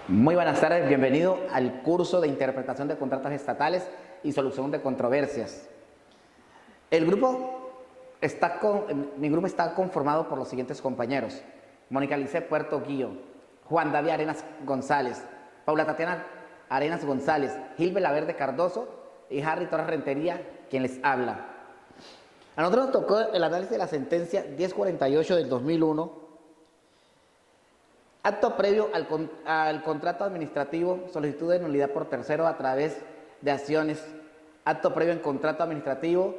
Muy buenas tardes, bienvenido al curso de interpretación de contratos estatales y solución de controversias. Mi grupo está conformado por los siguientes compañeros: Mónica Lice Puerto Guillo, Juan David Arenas González, Paula Tatiana Arenas González, Gilbert Laverde Cardoso y Harry Torres Rentería, quien les habla. A nosotros nos tocó el análisis de la sentencia 1048 del 2001, acto previo al contrato administrativo, solicitud de nulidad por tercero a través de acciones, acto previo en contrato administrativo,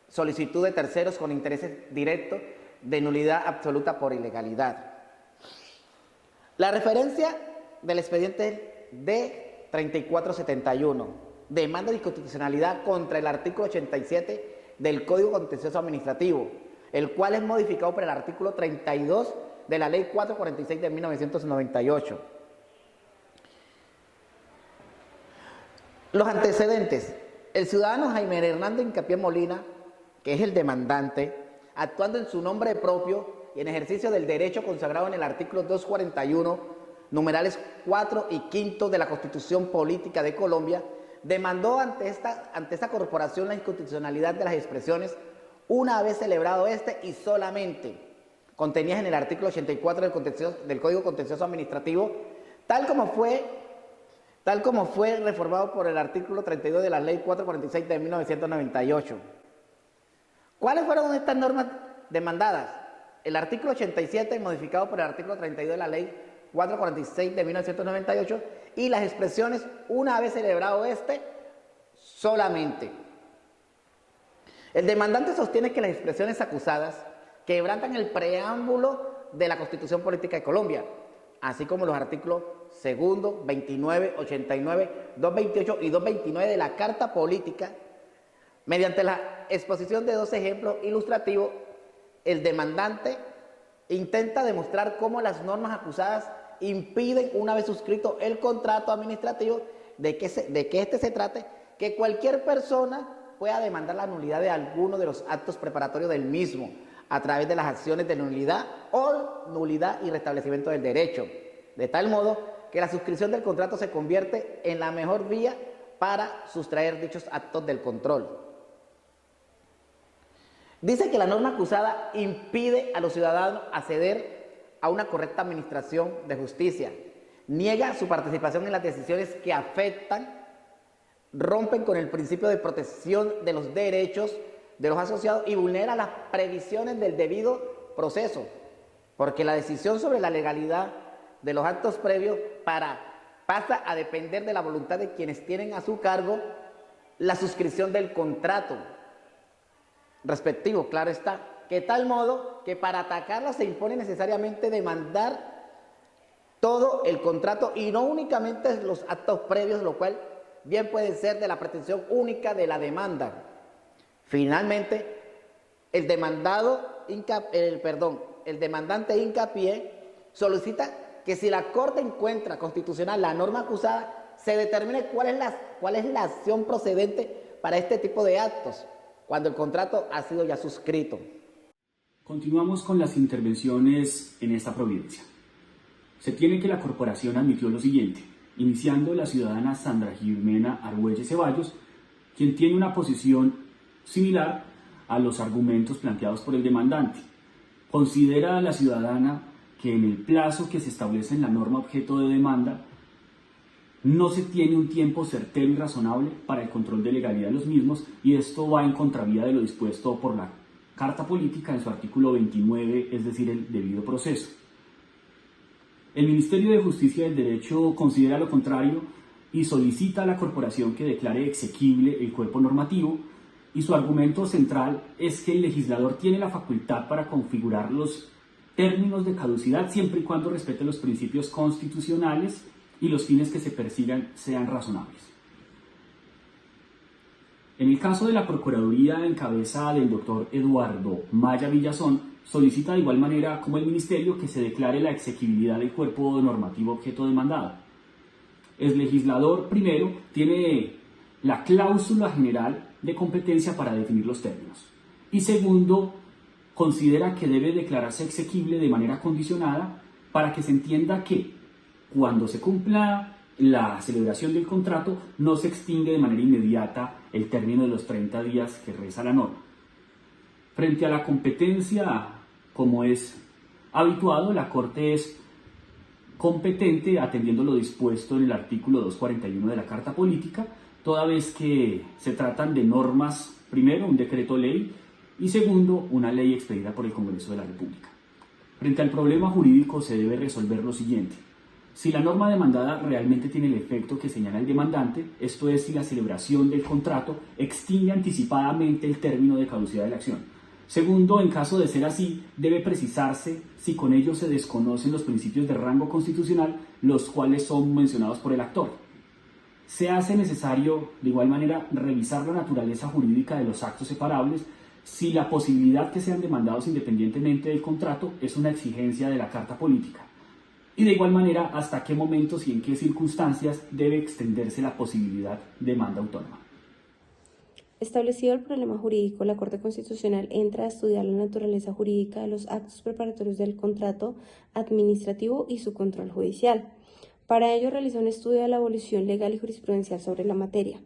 solicitud de terceros con intereses directos de nulidad absoluta por ilegalidad. La referencia del expediente D3471, demanda de inconstitucionalidad contra el artículo 87 del Código Contencioso Administrativo, el cual es modificado por el artículo 32 de la Ley 446 de 1998. Los antecedentes: el ciudadano Jaime Hernández Hincapié Molina, que es el demandante, actuando en su nombre propio y en ejercicio del derecho consagrado en el artículo 241, numerales 4 y 5 de la Constitución Política de Colombia, demandó ante esta corporación la inconstitucionalidad de las expresiones una vez celebrado y solamente contenidas en el artículo 84 del Código Contencioso Administrativo, tal como fue reformado por el artículo 32 de la Ley 446 de 1998. ¿Cuáles fueron estas normas demandadas? El artículo 87, modificado por el artículo 32 de la Ley 446 de 1998, y las expresiones una vez celebrado solamente. El demandante sostiene que las expresiones acusadas quebrantan el preámbulo de la Constitución Política de Colombia, así como los artículos 2, 29, 89, 228 y 229 de la Carta Política. Mediante la exposición de dos ejemplos ilustrativos, el demandante intenta demostrar cómo las normas acusadas impiden, una vez suscrito el contrato administrativo, de que se trate, que cualquier persona pueda demandar la nulidad de alguno de los actos preparatorios del mismo, a través de las acciones de nulidad o nulidad y restablecimiento del derecho, de tal modo que la suscripción del contrato se convierte en la mejor vía para sustraer dichos actos del control. Dice que la norma acusada impide a los ciudadanos acceder a una correcta administración de justicia, niega su participación en las decisiones que afectan, rompen con el principio de protección de los derechos de los asociados y vulnera las previsiones del debido proceso, porque la decisión sobre la legalidad de los actos previos pasa a depender de la voluntad de quienes tienen a su cargo la suscripción del contrato respectivo, claro está, que tal modo que para atacarla se impone necesariamente demandar todo el contrato y no únicamente los actos previos, lo cual bien puede ser de la pretensión única de la demanda. Finalmente, el demandante Hincapié solicita que si la Corte encuentra constitucional la norma acusada, se determine cuál es la acción procedente para este tipo de actos, cuando el contrato ha sido ya suscrito. Continuamos con las intervenciones en esta providencia. Se tiene que la corporación admitió lo siguiente, iniciando la ciudadana Sandra Jimena Argüelles Ceballos, quien tiene una posición similar a los argumentos planteados por el demandante. Considera a la ciudadana que en el plazo que se establece en la norma objeto de demanda no se tiene un tiempo certero y razonable para el control de legalidad de los mismos, y esto va en contravía de lo dispuesto por la Carta Política en su artículo 29, es decir, el debido proceso. El Ministerio de Justicia y del Derecho considera lo contrario y solicita a la corporación que declare exequible el cuerpo normativo, y su argumento central es que el legislador tiene la facultad para configurar los términos de caducidad siempre y cuando respete los principios constitucionales y los fines que se persigan sean razonables. En el caso de la Procuraduría en cabeza del doctor Eduardo Maya Villazón, solicita de igual manera como el Ministerio que se declare la exequibilidad del cuerpo normativo objeto demandado. El legislador, primero, tiene la cláusula general de competencia para definir los términos, y segundo, considera que debe declararse exequible de manera condicionada para que se entienda que Cuando se cumpla la celebración del contrato, no se extingue de manera inmediata el término de los 30 días que reza la norma. Frente a la competencia, como es habituado, la Corte es competente atendiendo lo dispuesto en el artículo 241 de la Carta Política, toda vez que se tratan de normas, primero, un decreto ley y segundo, una ley expedida por el Congreso de la República. Frente al problema jurídico se debe resolver lo siguiente. Si la norma demandada realmente tiene el efecto que señala el demandante, esto es, si la celebración del contrato extingue anticipadamente el término de caducidad de la acción. Segundo, en caso de ser así, debe precisarse si con ello se desconocen los principios de rango constitucional, los cuales son mencionados por el actor. Se hace necesario, de igual manera, revisar la naturaleza jurídica de los actos separables si la posibilidad que sean demandados independientemente del contrato es una exigencia de la Carta Política. Y de igual manera, hasta qué momentos y en qué circunstancias debe extenderse la posibilidad de demanda autónoma. Establecido el problema jurídico, la Corte Constitucional entra a estudiar la naturaleza jurídica de los actos preparatorios del contrato administrativo y su control judicial. Para ello realiza un estudio de la evolución legal y jurisprudencial sobre la materia.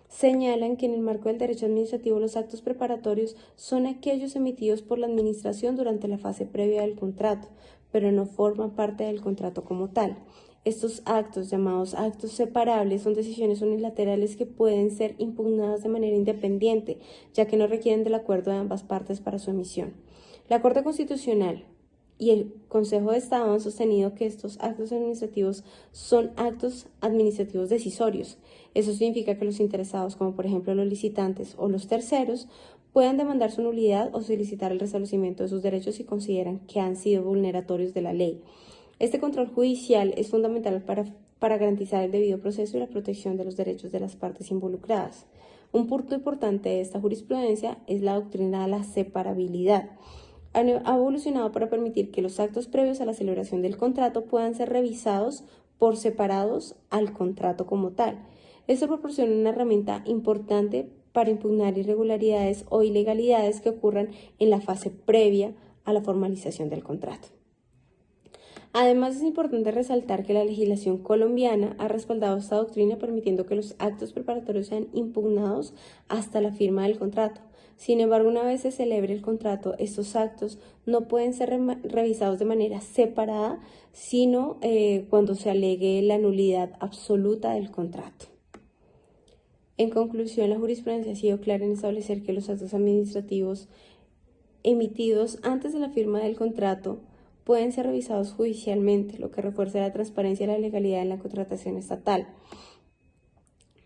Señalan que en el marco del derecho administrativo los actos preparatorios son aquellos emitidos por la Administración durante la fase previa del contrato, pero no forman parte del contrato como tal. Estos actos, llamados actos separables, son decisiones unilaterales que pueden ser impugnadas de manera independiente, ya que no requieren del acuerdo de ambas partes para su emisión. La Corte Constitucional y el Consejo de Estado han sostenido que estos actos administrativos son actos administrativos decisorios. Eso significa que los interesados, como por ejemplo los licitantes o los terceros, pueden demandar su nulidad o solicitar el restablecimiento de sus derechos si consideran que han sido vulneratorios de la ley. Este control judicial es fundamental para garantizar el debido proceso y la protección de los derechos de las partes involucradas. Un punto importante de esta jurisprudencia es la doctrina de la separabilidad. Ha evolucionado para permitir que los actos previos a la celebración del contrato puedan ser revisados por separados al contrato como tal. Esto proporciona una herramienta importante para impugnar irregularidades o ilegalidades que ocurran en la fase previa a la formalización del contrato. Además, es importante resaltar que la legislación colombiana ha respaldado esta doctrina permitiendo que los actos preparatorios sean impugnados hasta la firma del contrato. Sin embargo, una vez se celebre el contrato, estos actos no pueden ser revisados de manera separada, sino cuando se alegue la nulidad absoluta del contrato. En conclusión, la jurisprudencia ha sido clara en establecer que los actos administrativos emitidos antes de la firma del contrato pueden ser revisados judicialmente, lo que refuerza la transparencia y la legalidad en la contratación estatal.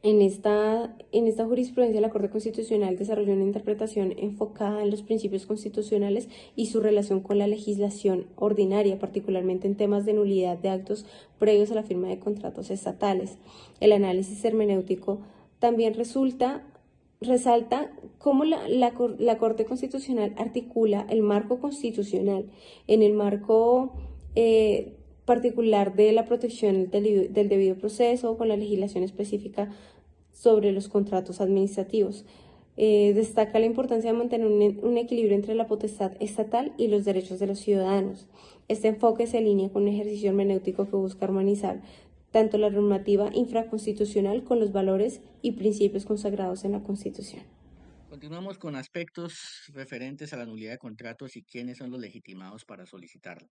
En esta jurisprudencia, la Corte Constitucional desarrolló una interpretación enfocada en los principios constitucionales y su relación con la legislación ordinaria, particularmente en temas de nulidad de actos previos a la firma de contratos estatales. El análisis hermenéutico también resalta cómo la Corte Constitucional articula el marco constitucional en el marco particular de la protección del debido proceso con la legislación específica sobre los contratos administrativos. Destaca la importancia de mantener un equilibrio entre la potestad estatal y los derechos de los ciudadanos. Este enfoque se alinea con un ejercicio hermenéutico que busca armonizar tanto la normativa infraconstitucional con los valores y principios consagrados en la Constitución. Continuamos con aspectos referentes a la nulidad de contratos y quiénes son los legitimados para solicitarlo.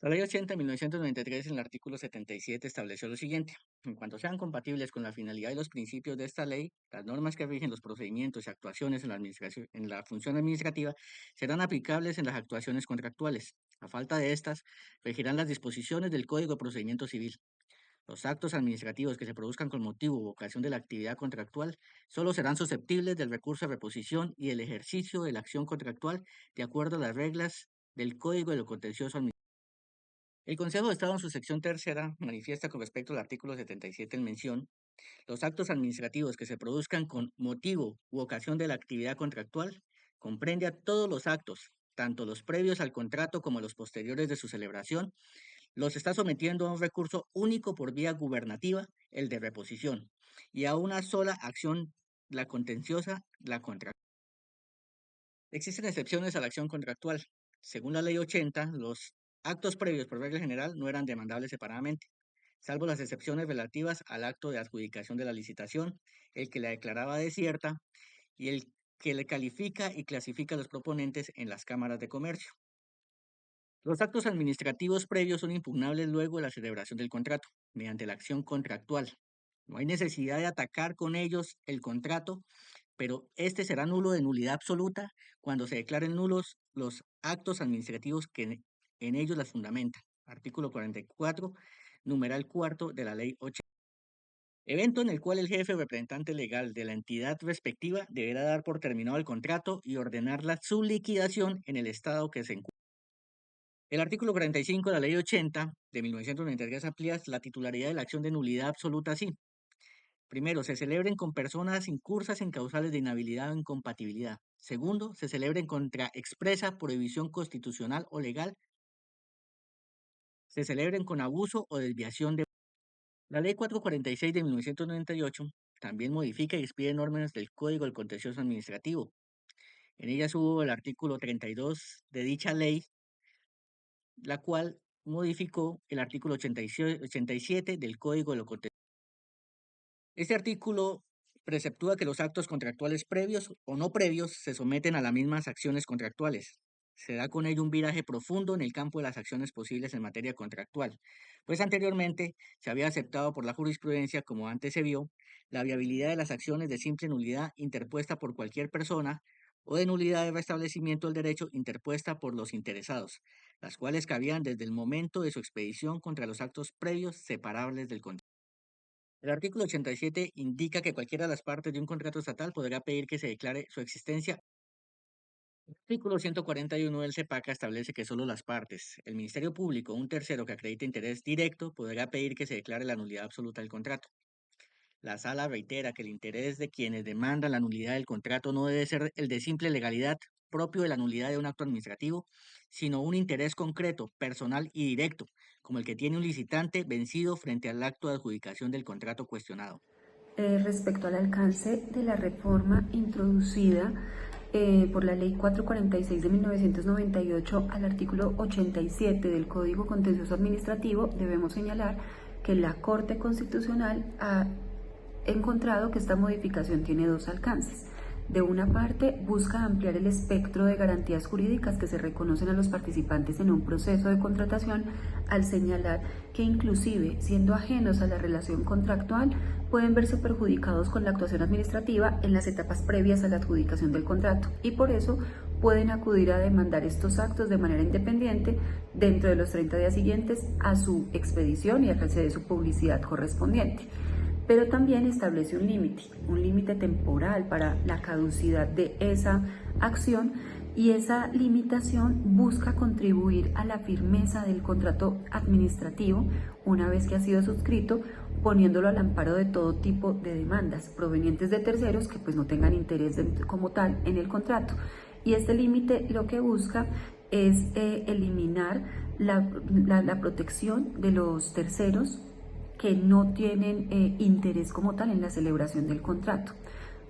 La Ley 80 de 1993, en el artículo 77, estableció lo siguiente. En cuanto sean compatibles con la finalidad y los principios de esta ley, las normas que rigen los procedimientos y actuaciones en la función administrativa serán aplicables en las actuaciones contractuales. A falta de estas, regirán las disposiciones del Código de Procedimiento Civil. Los actos administrativos que se produzcan con motivo u ocasión de la actividad contractual solo serán susceptibles del recurso de reposición y el ejercicio de la acción contractual de acuerdo a las reglas del Código de lo Contencioso Administrativo. El Consejo de Estado en su sección tercera manifiesta con respecto al artículo 77 en mención, los actos administrativos que se produzcan con motivo u ocasión de la actividad contractual comprende a todos los actos, tanto los previos al contrato como los posteriores de su celebración, los está sometiendo a un recurso único por vía gubernativa, el de reposición, y a una sola acción, la contenciosa, la contractual. Existen excepciones a la acción contractual. Según la Ley 80, los actos previos por regla general no eran demandables separadamente, salvo las excepciones relativas al acto de adjudicación de la licitación, el que la declaraba desierta y el que le califica y clasifica a los proponentes en las cámaras de comercio. Los actos administrativos previos son impugnables luego de la celebración del contrato, mediante la acción contractual. No hay necesidad de atacar con ellos el contrato, pero este será nulo de nulidad absoluta cuando se declaren nulos los actos administrativos que en ellos las fundamentan. Artículo 44, numeral cuarto de la Ley 80. Evento en el cual el jefe o representante legal de la entidad respectiva deberá dar por terminado el contrato y ordenar su liquidación en el estado que se encuentre. El artículo 45 de la Ley 80 de 1993 amplía la titularidad de la acción de nulidad absoluta así. Primero, se celebren con personas incursas en causales de inhabilidad o incompatibilidad. Segundo, se celebren contra expresa prohibición constitucional o legal. Se celebren con abuso o desviación de... La Ley 446 de 1998 también modifica y expide normas del Código del Contencioso Administrativo. En ellas hubo el artículo 32 de dicha ley, la cual modificó el artículo 87 del Código de lo Contencioso. Este artículo preceptúa que los actos contractuales previos o no previos se someten a las mismas acciones contractuales. Se da con ello un viraje profundo en el campo de las acciones posibles en materia contractual, pues anteriormente se había aceptado por la jurisprudencia, como antes se vio, la viabilidad de las acciones de simple nulidad interpuesta por cualquier persona o de nulidad de restablecimiento del derecho interpuesta por los interesados, las cuales cabían desde el momento de su expedición contra los actos previos separables del contrato. El artículo 87 indica que cualquiera de las partes de un contrato estatal podrá pedir que se declare su existencia. El artículo 141 del CEPACA establece que solo las partes, el Ministerio Público o un tercero que acredite interés directo, podrá pedir que se declare la nulidad absoluta del contrato. La Sala reitera que el interés de quienes demandan la nulidad del contrato no debe ser el de simple legalidad propio de la nulidad de un acto administrativo, sino un interés concreto, personal y directo, como el que tiene un licitante vencido frente al acto de adjudicación del contrato cuestionado. Respecto al alcance de la reforma introducida por la Ley 446 de 1998 al artículo 87 del Código Contencioso Administrativo, debemos señalar que la Corte Constitucional ha encontrado que esta modificación tiene dos alcances. De una parte, busca ampliar el espectro de garantías jurídicas que se reconocen a los participantes en un proceso de contratación al señalar que inclusive siendo ajenos a la relación contractual pueden verse perjudicados con la actuación administrativa en las etapas previas a la adjudicación del contrato y por eso pueden acudir a demandar estos actos de manera independiente dentro de los 30 días siguientes a su expedición y a que se dé su publicidad correspondiente. Pero también establece un límite temporal para la caducidad de esa acción y esa limitación busca contribuir a la firmeza del contrato administrativo una vez que ha sido suscrito, poniéndolo al amparo de todo tipo de demandas provenientes de terceros que pues no tengan interés como tal en el contrato. Y este límite lo que busca es eliminar la protección de los terceros que no tienen interés como tal en la celebración del contrato.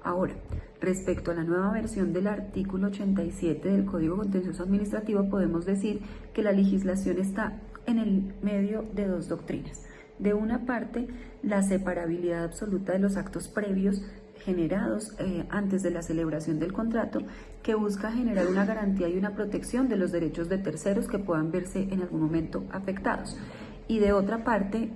Ahora, respecto a la nueva versión del artículo 87 del Código Contencioso Administrativo, podemos decir que la legislación está en el medio de dos doctrinas. De una parte, la separabilidad absoluta de los actos previos generados antes de la celebración del contrato, que busca generar una garantía y una protección de los derechos de terceros que puedan verse en algún momento afectados. Y de otra parte,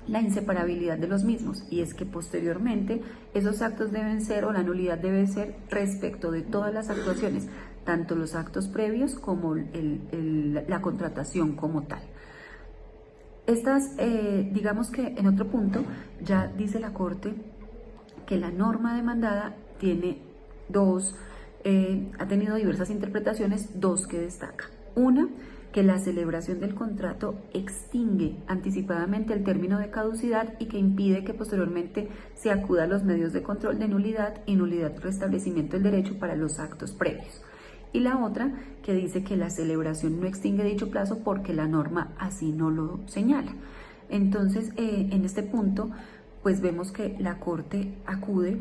la inseparabilidad de los mismos, y es que posteriormente esos actos deben ser, o la nulidad debe ser respecto de todas las actuaciones, tanto los actos previos como la contratación como tal. Digamos que en otro punto ya dice la Corte que la norma demandada tiene ha tenido diversas interpretaciones, dos que destaca. Una, que la celebración del contrato extingue anticipadamente el término de caducidad y que impide que posteriormente se acuda a los medios de control de nulidad y nulidad de restablecimiento del derecho para los actos previos. Y la otra, que dice que la celebración no extingue dicho plazo porque la norma así no lo señala. Entonces, en este punto, pues vemos que la Corte acude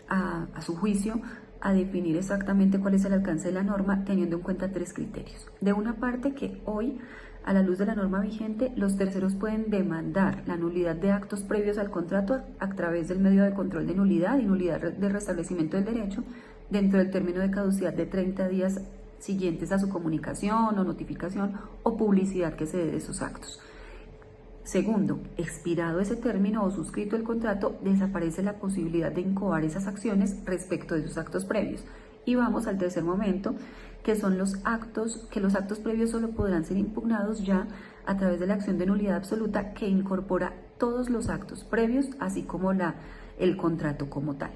a su juicio a definir exactamente cuál es el alcance de la norma, teniendo en cuenta 3 criterios. De una parte, que hoy, a la luz de la norma vigente, los terceros pueden demandar la nulidad de actos previos al contrato a través del medio de control de nulidad y nulidad de restablecimiento del derecho dentro del término de caducidad de 30 días siguientes a su comunicación o notificación o publicidad que se dé de esos actos. Segundo, expirado ese término o suscrito el contrato, desaparece la posibilidad de incoar esas acciones respecto de sus actos previos. Y vamos al tercer momento, que son los actos previos solo podrán ser impugnados ya a través de la acción de nulidad absoluta, que incorpora todos los actos previos, así como el contrato como tal.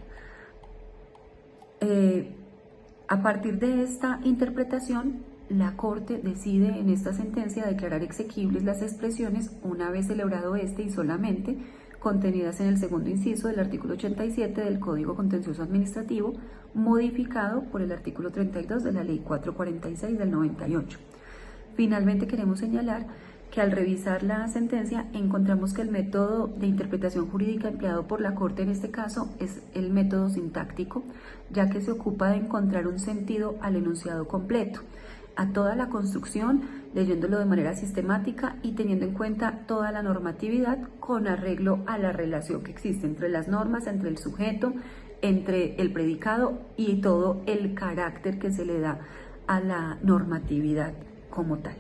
A partir de esta interpretación, la Corte decide en esta sentencia declarar exequibles las expresiones una vez celebrado este y solamente contenidas en el segundo inciso del artículo 87 del Código Contencioso Administrativo, modificado por el artículo 32 de la Ley 446 del 98. Finalmente, queremos señalar que al revisar la sentencia encontramos que el método de interpretación jurídica empleado por la Corte en este caso es el método sintáctico, ya que se ocupa de encontrar un sentido al enunciado completo, a toda la construcción, leyéndolo de manera sistemática y teniendo en cuenta toda la normatividad con arreglo a la relación que existe entre las normas, entre el sujeto, entre el predicado y todo el carácter que se le da a la normatividad como tal.